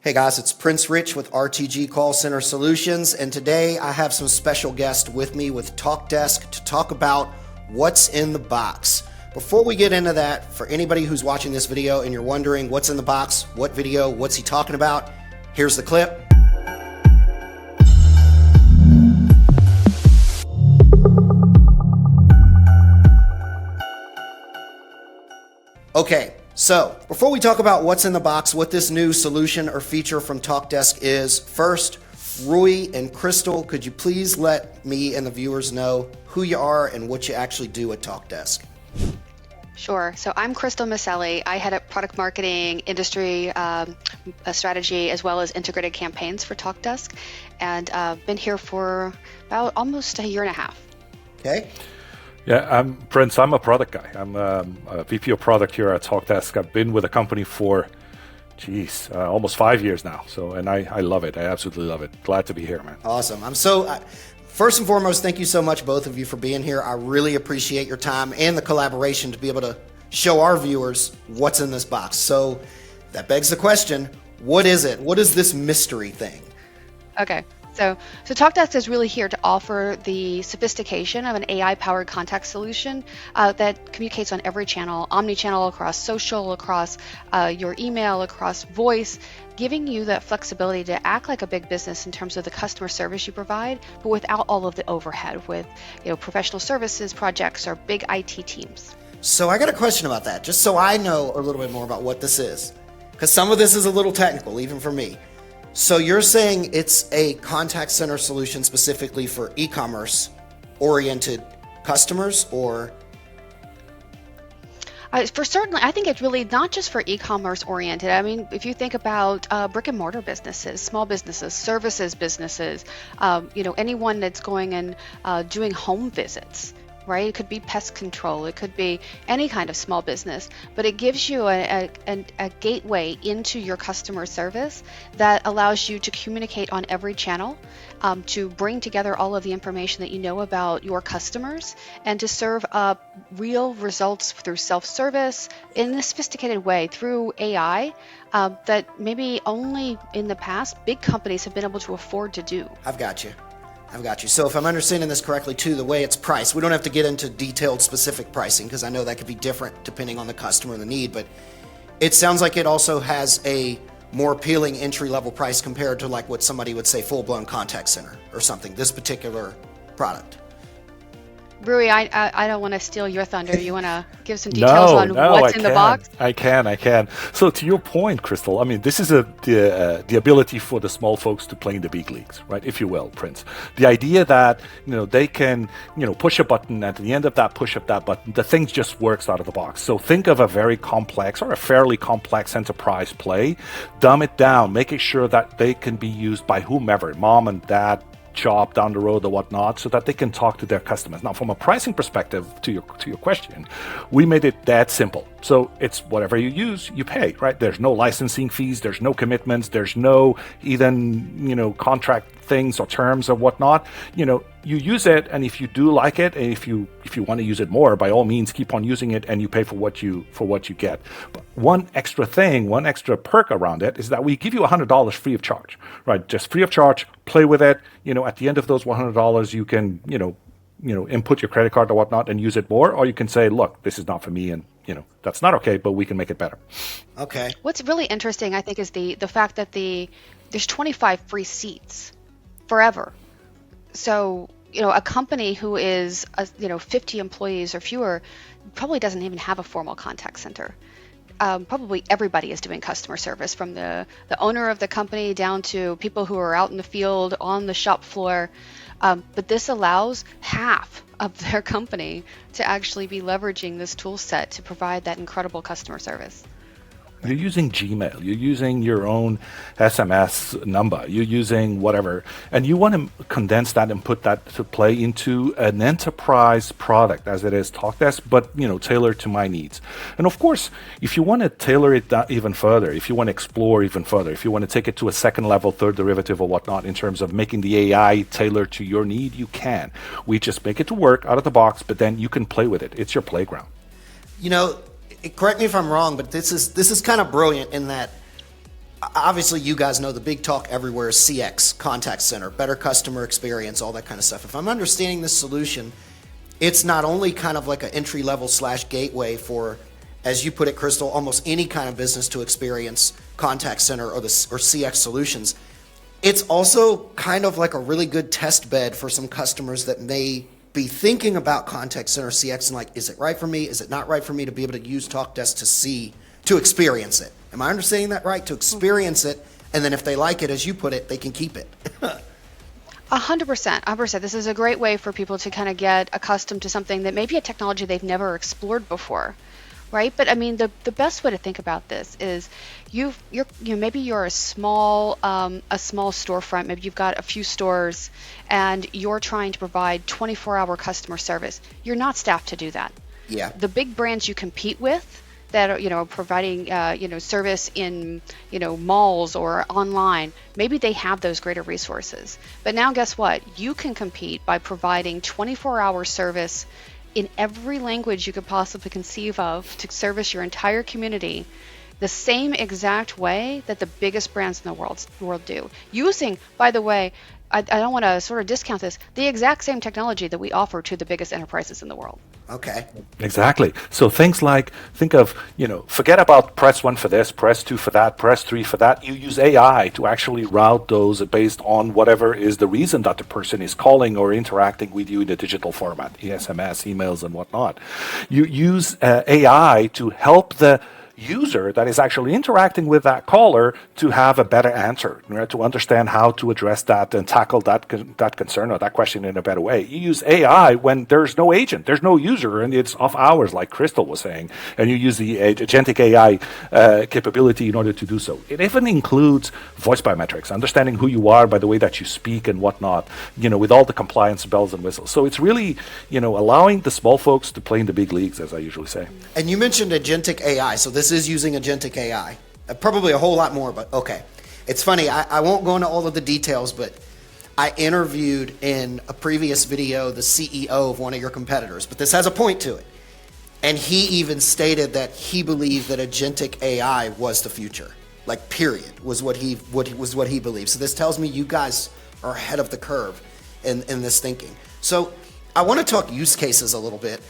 Hey guys, it's Prince Rich with RTG Call Center Solutions, and today I have some special guests with me with Talkdesk to talk about what's in the box. Before we get into that, for anybody who's watching this video and you're wondering what's in the box, what video, what's he talking about, here's the clip. Okay, so before we talk about what's in the box, what this new solution or feature from Talkdesk is, first, Rui and Crystal, could you please let me and the viewers know who you are and what you actually do at Talkdesk? Sure. So I'm Crystal Maselli. I head up product marketing, industry strategy, as well as integrated campaigns for Talkdesk, and been here for about almost a year and a half. Okay. Yeah, I'm Prince. I'm a product guy. I'm a VP of product here at Talkdesk. I've been with the company for, almost 5 years now. And I love it. I absolutely love it. Glad to be here, man. Awesome. First and foremost, thank you so much, both of you, for being here. I really appreciate your time and the collaboration to be able to show our viewers what's in this box. So that begs the question, what is it? What is this mystery thing? Okay. So Talkdesk is really here to offer the sophistication of an AI-powered contact solution that communicates on every channel, omni-channel, across social, across your email, across voice, giving you that flexibility to act like a big business in terms of the customer service you provide, but without all of the overhead with professional services projects or big IT teams. So I got a question about that, just so I know a little bit more about what this is, because some of this is a little technical, even for me. So you're saying it's a contact center solution specifically for e-commerce oriented customers, or? For certainly, I think it's really not just for e-commerce oriented. I mean, if you think about brick and mortar businesses, small businesses, services businesses, anyone that's going and doing home visits, right? It could be pest control, it could be any kind of small business, but it gives you a gateway into your customer service that allows you to communicate on every channel, to bring together all of the information that you know about your customers, and to serve up real results through self-service in a sophisticated way through AI that maybe only in the past big companies have been able to afford to do. I've got you. So if I'm understanding this correctly too, the way it's priced, we don't have to get into detailed specific pricing because I know that could be different depending on the customer and the need, but it sounds like it also has a more appealing entry-level price compared to like what somebody would say full-blown contact center or something, this particular product. Rui, I don't want to steal your thunder. You want to give some details on what's in the box? I can. So to your point, Crystal, I mean, this is the ability for the small folks to play in the big leagues, right? If you will, Prince. The idea that, they can, push a button, and at the end of that push of that button, the thing just works out of the box. So think of a very complex or a fairly complex enterprise play, dumb it down, making sure that they can be used by whomever, mom and dad, shop down the road or whatnot, so that they can talk to their customers. Now, from a pricing perspective, to your question, we made it that simple. So it's whatever you use, you pay, right? There's no licensing fees, there's no commitments, there's no even, contract things or terms or whatnot. You use it, and if you do like it, and if you want to use it more, by all means, keep on using it, and you pay for what you get. But one extra perk around it is that we give you $100 free of charge, right? Just free of charge. Play with it. At the end of those $100, you can input your credit card or whatnot and use it more, or you can say, look, this is not for me, and that's not okay, but we can make it better. Okay. What's really interesting, I think, is the fact that there's 25 free seats forever. So, a company who is, 50 employees or fewer probably doesn't even have a formal contact center. Probably everybody is doing customer service, from the owner of the company down to people who are out in the field on the shop floor. But this allows half of their company to actually be leveraging this tool set to provide that incredible customer service. You're using Gmail, you're using your own SMS number, you're using whatever, and you want to condense that and put that to play into an enterprise product as it is Talkdesk, but tailored to my needs. And of course, if you want to tailor it even further, if you want to explore even further, if you want to take it to a second level, third derivative or whatnot in terms of making the AI tailored to your need, you can. We just make it to work out of the box, but then you can play with it. It's your playground. Correct me if I'm wrong, but this is kind of brilliant in that obviously you guys know the big talk everywhere is CX, contact center, better customer experience, all that kind of stuff. If I'm understanding this solution, it's not only kind of like an entry level / gateway for, as you put it, Crystal, almost any kind of business to experience contact center or CX solutions. It's also kind of like a really good test bed for some customers that may be thinking about contact center CX and like, is it right for me? Is it not right for me, to be able to use Talkdesk to experience it? Am I understanding that right? To experience it, and then if they like it, as you put it, they can keep it. 100%. 100%. This is a great way for people to kind of get accustomed to something that may be a technology they've never explored before, right? But I mean, the best way to think about this is maybe you're a small storefront. Maybe you've got a few stores, and you're trying to provide 24-hour customer service. You're not staffed to do that. Yeah. The big brands you compete with that are providing service in malls or online, maybe they have those greater resources. But now guess what? You can compete by providing 24-hour service in every language you could possibly conceive of to service your entire community the same exact way that the biggest brands in the world do. Using, by the way, I don't want to sort of discount this, the exact same technology that we offer to the biggest enterprises in the world. Okay. Exactly. So things like, think of, forget about press 1 for this, press 2 for that, press 3 for that. You use AI to actually route those based on whatever is the reason that the person is calling or interacting with you in the digital format, SMS, emails, and whatnot. You use AI to help the user that is actually interacting with that caller to have a better answer, right? To understand how to address that and tackle that concern or that question in a better way. You use AI when there's no agent, there's no user, and it's off hours, like Crystal was saying, and you use the agentic AI capability in order to do so. It even includes voice biometrics, understanding who you are by the way that you speak and whatnot, with all the compliance bells and whistles. So it's really, allowing the small folks to play in the big leagues, as I usually say. And you mentioned agentic AI, so this is using agentic AI. Probably a whole lot more, but okay. It's funny, I won't go into all of the details, but I interviewed in a previous video the CEO of one of your competitors, but this has a point to it. And he even stated that he believed that agentic AI was the future. Like, period, was what he believed. So this tells me you guys are ahead of the curve in this thinking. So I want to talk use cases a little bit.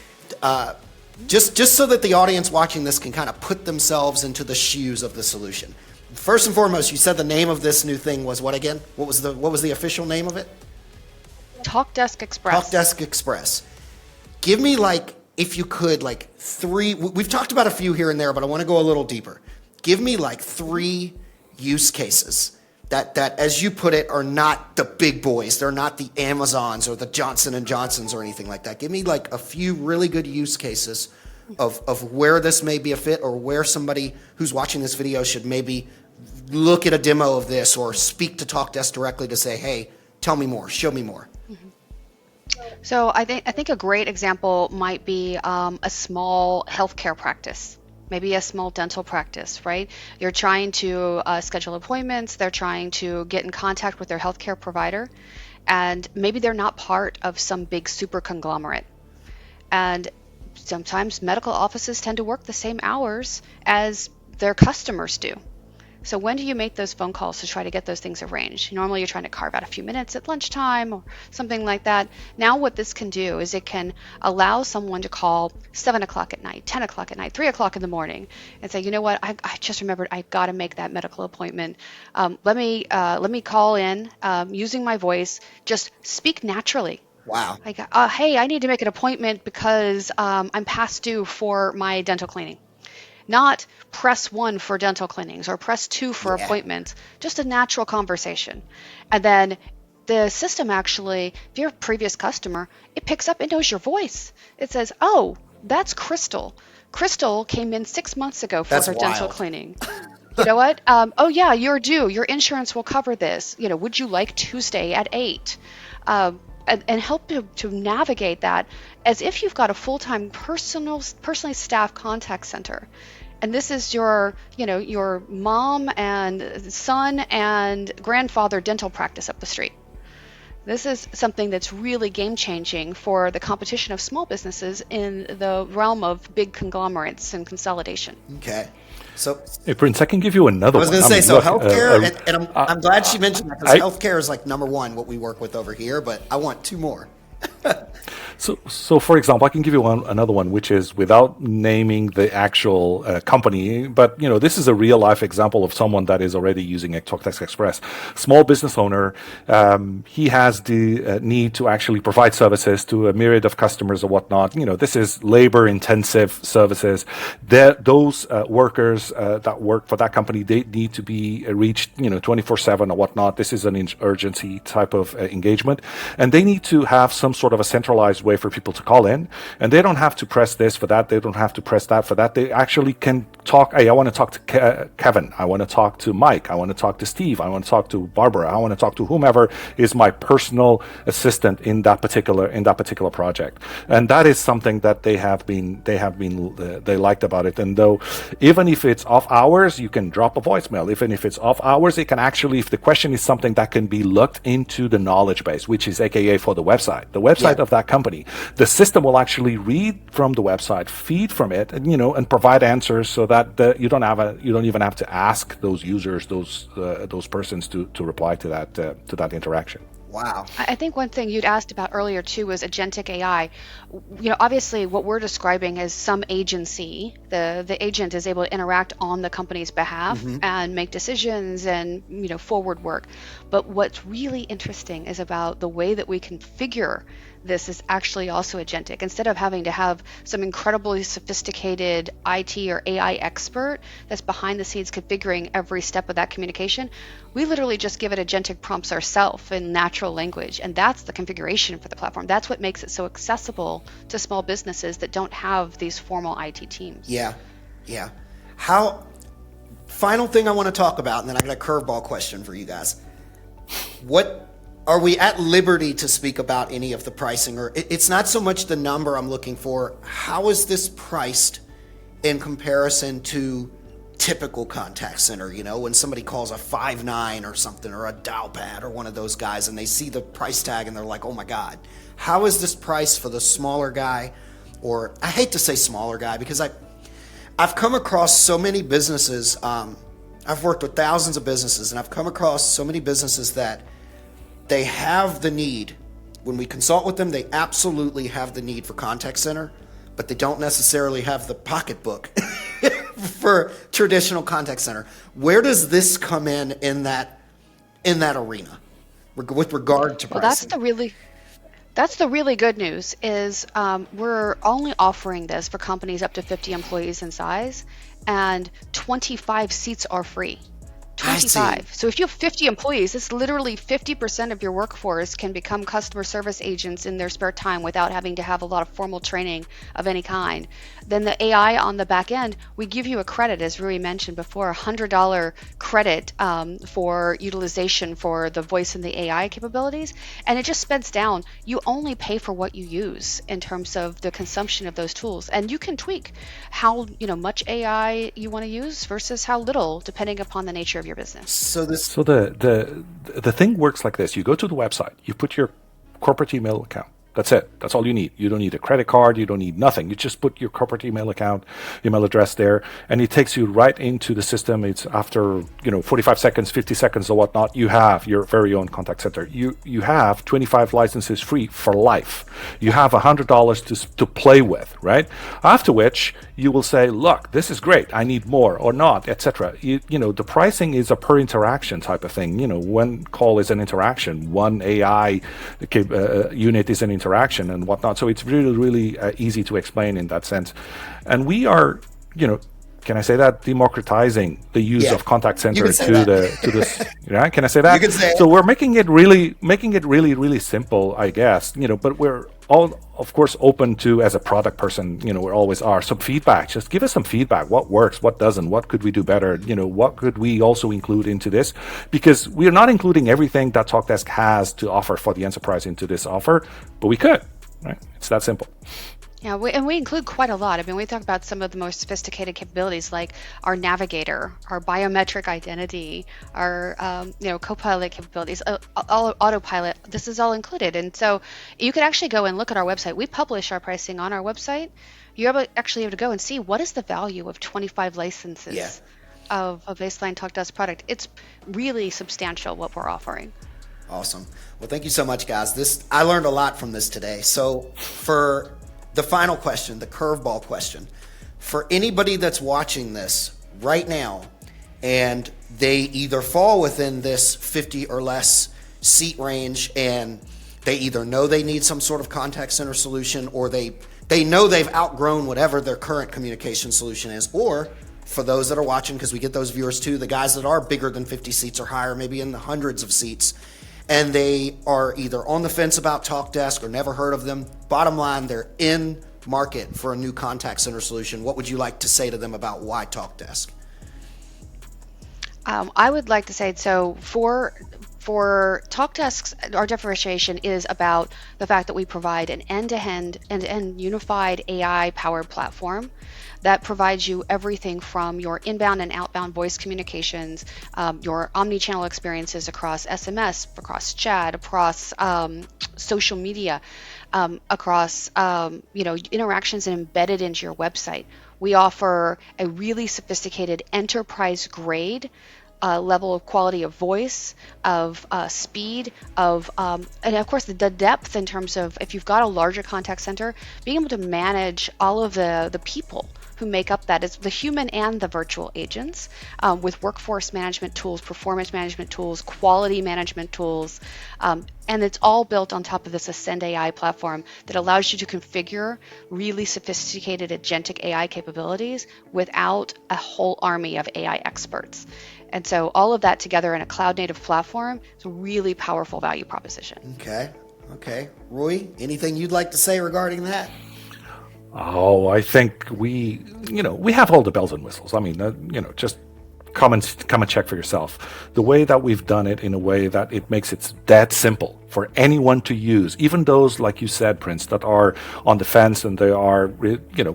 Just so that the audience watching this can kind of put themselves into the shoes of the solution. First and foremost, you said the name of this new thing was what again? What was the official name of it? Talkdesk Express. Talkdesk Express. Give me, if you could, 3. We've talked about a few here and there, but I want to go a little deeper. Give me 3 use cases that, as you put it, are not the big boys. They're not the Amazons or the Johnson & Johnsons or anything like that. Give me a few really good use cases of where this may be a fit, or where somebody who's watching this video should maybe look at a demo of this or speak to Talkdesk directly to say, hey, tell me more, show me more. So I think a great example might be a small healthcare practice. Maybe a small dental practice, right? You're trying to schedule appointments, they're trying to get in contact with their healthcare provider, and maybe they're not part of some big super conglomerate. And sometimes medical offices tend to work the same hours as their customers do. So when do you make those phone calls to try to get those things arranged? Normally you're trying to carve out a few minutes at lunchtime or something like that. Now what this can do is it can allow someone to call 7 o'clock at night, 10 o'clock at night, 3 o'clock in the morning and say, you know what, I just remembered I got to make that medical appointment. Let me call in using my voice, just speak naturally. Wow. Like, hey, I need to make an appointment because I'm past due for my dental cleaning. Not press 1 for dental cleanings or press 2 for appointments, just a natural conversation. And then the system actually, if you're a previous customer, it picks up, it knows your voice. It says, oh, that's Crystal. Crystal came in 6 months ago for her dental cleaning. You know what? Oh yeah, you're due. Your insurance will cover this. Would you like Tuesday at 8? And help to navigate that as if you've got a full-time personally staffed contact center. And this is your mom and son and grandfather dental practice up the street. This is something that's really game-changing for the competition of small businesses in the realm of big conglomerates and consolidation. Okay. So Hey, Prince, I can give you another I was one. going to say, so Look, healthcare, and I'm glad she mentioned that because I, healthcare is like number one what we work with over here, but I want two more. So, for example, I can give you another one, which is without naming the actual company, but this is a real life example of someone that is already using a Talkdesk Express. Small business owner, he has the need to actually provide services to a myriad of customers or whatnot. This is labor intensive services. Those workers that work for that company, they need to be reached, 24/7 or whatnot. This is an urgency type of engagement, and they need to have some sort of a centralized way for people to call in, and they don't have to press this for that, they don't have to press that for that. They actually can talk. Hey, I want to talk to Kevin, I want to talk to Mike, I want to talk to Steve, I want to talk to Barbara, I want to talk to whomever is my personal assistant in that particular project. And that is something that they liked about it. And though even if it's off hours, you can drop a voicemail. Even if it's off hours, it can actually, if the question is something that can be looked into the knowledge base, which is AKA for the website of that company, the system will actually read from the website, feed from it, and provide answers so that you don't even have to ask those users, those persons to reply to that interaction. Wow. I think one thing you'd asked about earlier too was agentic AI. Obviously what we're describing is some agency. The agent is able to interact on the company's behalf and make decisions and forward work. But what's really interesting is about the way that we configure this is actually also agentic. Instead of having to have some incredibly sophisticated IT or AI expert that's behind the scenes configuring every step of that communication, we literally just give it agentic prompts ourselves in natural language. And that's the configuration for the platform. That's what makes it so accessible to small businesses that don't have these formal IT teams. Yeah. Final thing I want to talk about, and then I got a curveball question for you guys. What are we at liberty to speak about any of the pricing? Or it's not so much the number I'm looking for. How is this priced in comparison to typical contact center? When somebody calls a 5.9 or something, or a Dialpad or one of those guys, and they see the price tag and they're like, oh my God, how is this priced for the smaller guy? Or I hate to say smaller guy because I've come across so many businesses. I've worked with thousands of businesses, and I've come across so many businesses that they have the need. When we consult with them, they absolutely have the need for contact center, but they don't necessarily have the pocketbook for traditional contact center. Where does this come in that arena with regard to pricing? Well, that's the really good news is we're only offering this for companies up to 50 employees in size, and 25 seats are free. 25. So if you have 50 employees, it's literally 50% of your workforce can become customer service agents in their spare time without having to have a lot of formal training of any kind. Then the AI on the back end, we give you a credit, as Rui mentioned before, $100 credit for utilization for the voice and the AI capabilities. And it just spends down. You only pay for what you use in terms of the consumption of those tools. And you can tweak how much AI you want to use versus how little, depending upon the nature of your business. So the thing works like this. You go to the website, you put your corporate email account. That's it. That's all you need. You don't need a credit card. You don't need nothing. You just put your corporate email address there, and it takes you right into the system. It's after 45 seconds, 50 seconds, or whatnot. You have your very own contact center. You have 25 licenses free for life. You have $100 to play with, right? After which you will say, look, this is great. I need more or not, etc. The pricing is a per interaction type of thing. One call is an interaction. One AI unit is an interaction and whatnot. So it's really, really easy to explain in that sense. And we are, can I say that, democratizing the use of contact center to this? Yeah, can I say that? You can say it. So we're making it really, really simple, I guess. But we're all, of course, open to, as a product person, we always are, some feedback. Just give us some feedback. What works? What doesn't? What could we do better? What could we also include into this? Because we are not including everything that Talkdesk has to offer for the enterprise into this offer, but we could. Right? It's that simple. Yeah, and we include quite a lot. I mean, we talk about some of the most sophisticated capabilities like our navigator, our biometric identity, our Copilot capabilities, all autopilot. This is all included, and so you could actually go and look at our website. We publish our pricing on our website. You're actually able to go and see what is the value of 25 Yeah. licenses of a baseline Talkdesk product. It's really substantial what we're offering. Awesome. Well, thank you so much, guys. I learned a lot from this today. So for the final question, the curveball question, for anybody that's watching this right now and they either fall within this 50 or less seat range and they either know they need some sort of contact center solution, or they know they've outgrown whatever their current communication solution is, or for those that are watching, because we get those viewers too, the guys that are bigger than 50 seats or higher, maybe in the hundreds of seats, and they are either on the fence about Talkdesk or never heard of them. Bottom line, they're in market for a new contact center solution. What would you like to say to them about why Talkdesk? I would like to say, so for Talkdesk, our differentiation is about the fact that we provide an end-to-end unified AI-powered platform that provides you everything from your inbound and outbound voice communications, your omni-channel experiences across SMS, across chat, across social media, across interactions embedded into your website. We offer a really sophisticated enterprise-grade level of quality of voice, of speed, and of course the depth in terms of if you've got a larger contact center, being able to manage all of the people who make up that, is the human and the virtual agents, with workforce management tools, performance management tools, quality management tools, and it's all built on top of this Ascend AI platform that allows you to configure really sophisticated agentic AI capabilities without a whole army of AI experts. And so all of that together in a cloud-native platform is a really powerful value proposition. Okay. Roy, anything you'd like to say regarding that? Oh, I think we have all the bells and whistles. I mean, just come and check for yourself. The way that we've done it in a way that it makes it that simple for anyone to use, even those, like you said, Prince, that are on the fence and they are,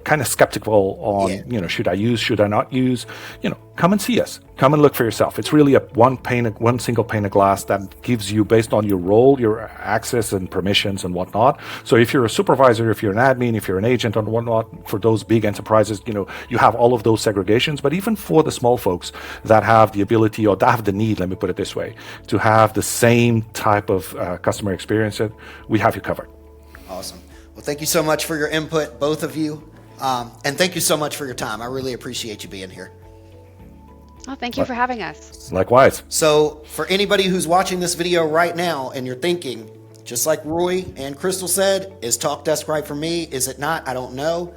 kind of skeptical on, should I use, should I not use, come and see us. Come and look for yourself. It's really one single pane of glass that gives you, based on your role, your access and permissions and whatnot. So if you're a supervisor, if you're an admin, if you're an agent and whatnot, for those big enterprises, you have all of those segregations. But even for the small folks that have the ability, or that have the need, let me put it this way, to have the same type of customer experience, we have you covered. Awesome. Well, thank you so much for your input, both of you. And thank you so much for your time. I really appreciate you being here. Oh, thank you for having us. Likewise. So for anybody who's watching this video right now and you're thinking, just like Roy and Crystal said, is Talkdesk right for me? Is it not? I don't know.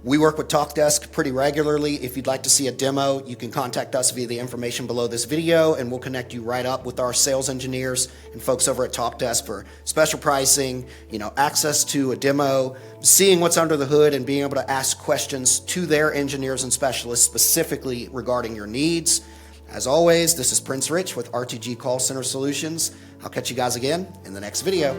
We work with Talkdesk pretty regularly. If you'd like to see a demo, you can contact us via the information below this video, and we'll connect you right up with our sales engineers and folks over at Talkdesk for special pricing, access to a demo, seeing what's under the hood, and being able to ask questions to their engineers and specialists specifically regarding your needs. As always, this is Prince Rich with RTG Call Center Solutions. I'll catch you guys again in the next video.